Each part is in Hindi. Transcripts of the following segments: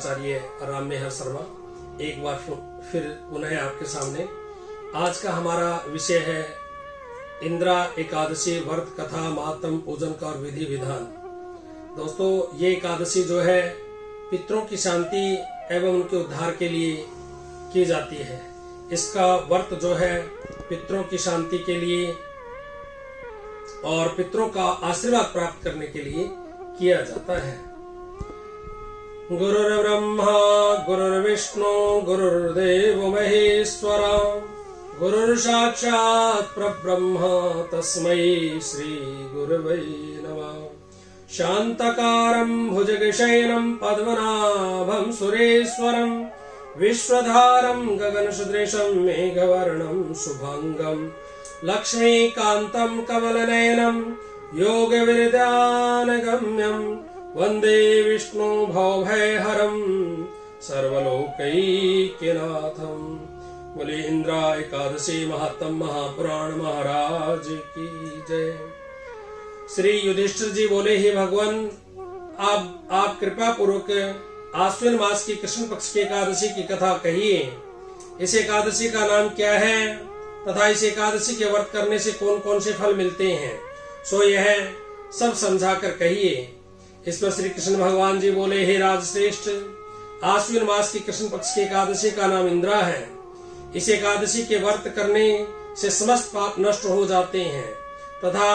आचार्य राम्य हर शर्मा एक बार फिर पुनः आपके सामने। आज का हमारा विषय है इंद्रा एकादशी व्रत कथा मातम पूजन का और विधि विधान। दोस्तों, ये एकादशी जो है पितरों की शांति एवं उनके उद्धार के लिए की जाती है। इसका व्रत जो है पितरों की शांति के लिए और पितरों का आशीर्वाद प्राप्त करने के लिए किया जाता है। गुरुर्ब्रह्मा गुरुर्विष्णु गुरुर्देव महेश्वर गुरुर्साक्षात् परब्रह्म तस्मै श्री गुरवे नमः। शांतकारं भुजगशयनं पद्मनाभं सुरेश्वरं विश्वधारं गगनसदृशं मेघवर्णं शुभांगं लक्ष्मीकान्तं कमलनयनं योगविरदानगम्यं वंदे विष्णु भवभयहरं सर्वलोकैक्यनाथं। बोले इंद्रा एकादशी महात्म महापुराण महाराज की जय। श्री युधिष्ठिर जी बोले, हे भगवान, आप कृपा पूर्वक आश्विन मास की कृष्ण पक्ष की एकादशी की कथा कहिए। इस एकादशी का नाम क्या है तथा इस एकादशी के व्रत करने से कौन कौन से फल मिलते हैं, सो यह सब समझाकर कहिए। इस पर श्री कृष्ण भगवान जी बोले, हे राजश्रेष्ठ, आश्विन मास की कृष्ण पक्ष की एकादशी का नाम इंद्रा है। इस एकादशी के व्रत करने से समस्त पाप नष्ट हो जाते हैं तथा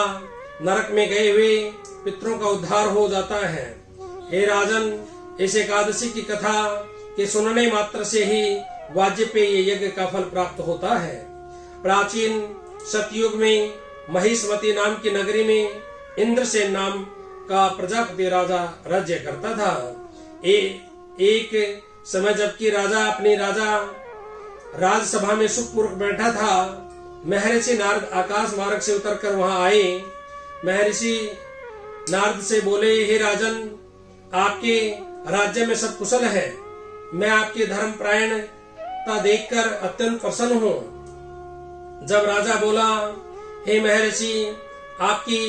नरक में गए हुए पितरों का उद्धार हो जाता है। हे राजन, इस एकादशी की कथा के सुनने मात्र से ही वाजपेय यज्ञ का फल प्राप्त होता है। प्राचीन सतयुग में महिष्मती नाम की नगरी में इंद्रसेन नाम का प्रजापति राजा राज्य करता था। एक समय जबकि राजा अपनी राजसभा में सुखपूर्वक बैठा था, महर्षि नारद आकाश मार्ग से उतरकर वहां आए। महर्षि नारद से बोले, हे राजन, आपके राज्य में सब कुशल है। मैं आपकी धर्मपरायणता देखकर अत्यंत प्रसन्न हूँ। जब राजा बोला, हे महर्षि, आपकी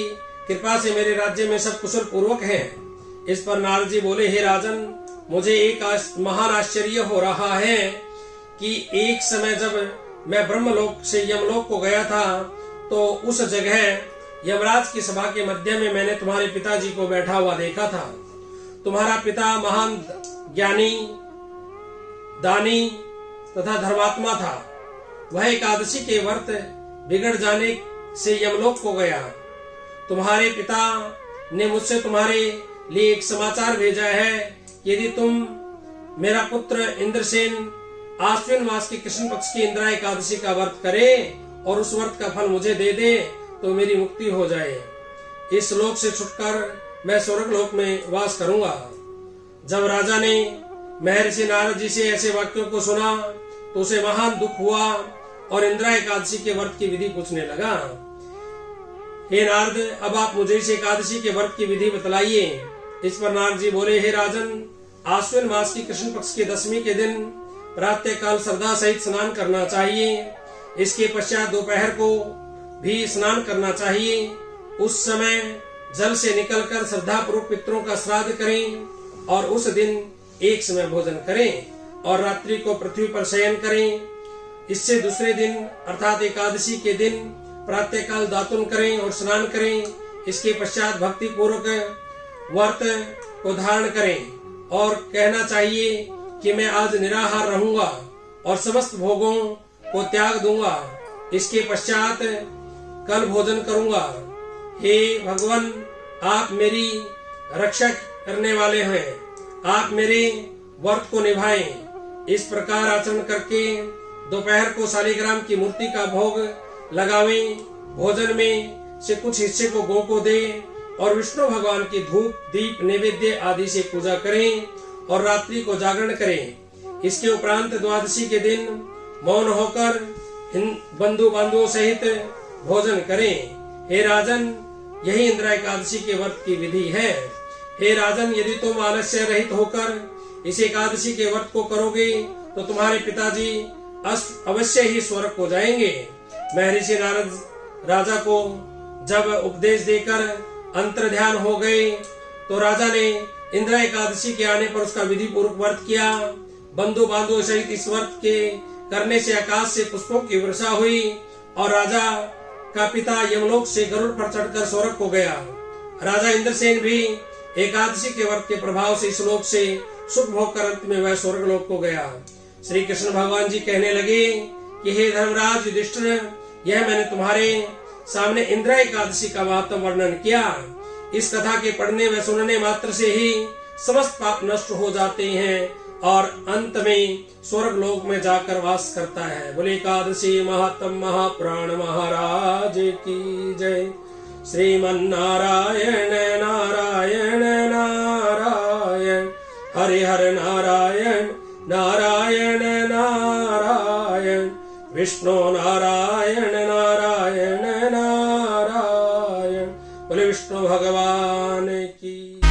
कृपा से मेरे राज्य में सब कुशल पूर्वक है। इस पर नारद जी बोले, हे राजन, मुझे एक महान आश्चर्य हो रहा है कि एक समय जब मैं ब्रह्मलोक से यमलोक को गया था तो उस जगह यमराज की सभा के मध्य में मैंने तुम्हारे पिताजी को बैठा हुआ देखा था। तुम्हारा पिता महान ज्ञानी, दानी तथा धर्मात्मा था। वह एकादशी के व्रत बिगड़ जाने से यमलोक को गया। तुम्हारे पिता ने मुझसे तुम्हारे लिए एक समाचार भेजा है, यदि तुम मेरा पुत्र इंद्रसेन आश्विन मास की कृष्ण पक्ष की इंद्रा एकादशी का व्रत करे और उस व्रत का फल मुझे दे दे तो मेरी मुक्ति हो जाए। इस लोक से छुटकर मैं स्वर्ग लोक में वास करूंगा। जब राजा ने महर्षि नारद जी से ऐसे वाक्यों को सुना तो उसे महान दुख हुआ और इंद्रा एकादशी के व्रत की विधि पूछने लगा। हे नारद, अब आप मुझे इस एकादशी के व्रत की विधि बतलाइए। इस पर नारद जी बोले, हे राजन, आश्विन मास की कृष्ण पक्ष की दशमी के दिन प्रातः काल श्रद्धा सहित स्नान करना चाहिए। इसके पश्चात दोपहर को भी स्नान करना चाहिए। उस समय जल से निकलकर श्रद्धा पूर्वक पितरों का श्राद्ध करें और उस दिन एक समय भोजन करें और रात्रि को पृथ्वी पर शयन करें। इससे दूसरे दिन अर्थात एकादशी के दिन प्रातः काल दातुन करें और स्नान करें। इसके पश्चात भक्ति पूर्वक व्रत को धारण करें और कहना चाहिए कि मैं आज निराहार रहूंगा और समस्त भोगों को त्याग दूंगा। इसके पश्चात कल भोजन करूंगा। हे भगवान, आप मेरी रक्षा करने वाले हैं, आप मेरे व्रत को निभाएं। इस प्रकार आचरण करके दोपहर को शालिग्राम की मूर्ति का भोग लगावें। भोजन में से कुछ हिस्से को गौ को दें और विष्णु भगवान की धूप दीप नैवेद्य आदि से पूजा करें और रात्रि को जागरण करें। इसके उपरांत द्वादशी के दिन मौन होकर बंधु बांधवों सहित भोजन करें। हे राजन, यही इंद्रा एकादशी के व्रत की विधि है। हे राजन, यदि तुम आलस्य रहित होकर इस एकादशी के व्रत को करोगे तो तुम्हारे पिताजी अवश्य ही स्वर्ग को जाएंगे। महर्षि नारद राजा को जब उपदेश देकर अंतर ध्यान हो गए तो राजा ने इंदिरा एकादशी के आने पर उसका विधि पूर्वक व्रत किया। बंधु बांधवों सहित इस व्रत के करने से आकाश से पुष्पों की वर्षा हुई और राजा का पिता यमलोक से गरुड़ पर चढ़कर स्वर्ग को गया। राजा इंद्रसेन भी एकादशी के व्रत के प्रभाव से इस लोक से सुख भोग कर अंत में वह स्वर्ग लोक को गया। श्री कृष्ण भगवान जी कहने लगे कि हे धर्मराज युधिष्ठिर, यह मैंने तुम्हारे सामने इंदिरा एकादशी का महत्व वर्णन किया। इस कथा के पढ़ने व सुनने मात्र से ही समस्त पाप नष्ट हो जाते हैं और अंत में स्वर्ग लोक में जाकर वास करता है। बोले एकादशी महात्म महापुराण महाराज की जय। श्रीमन्नारायण नारायण नारायण, हरे हर नारायण नारायण नारायण, विष्णु नारायण नारायण नारायण। बोले विष्णु भगवान की।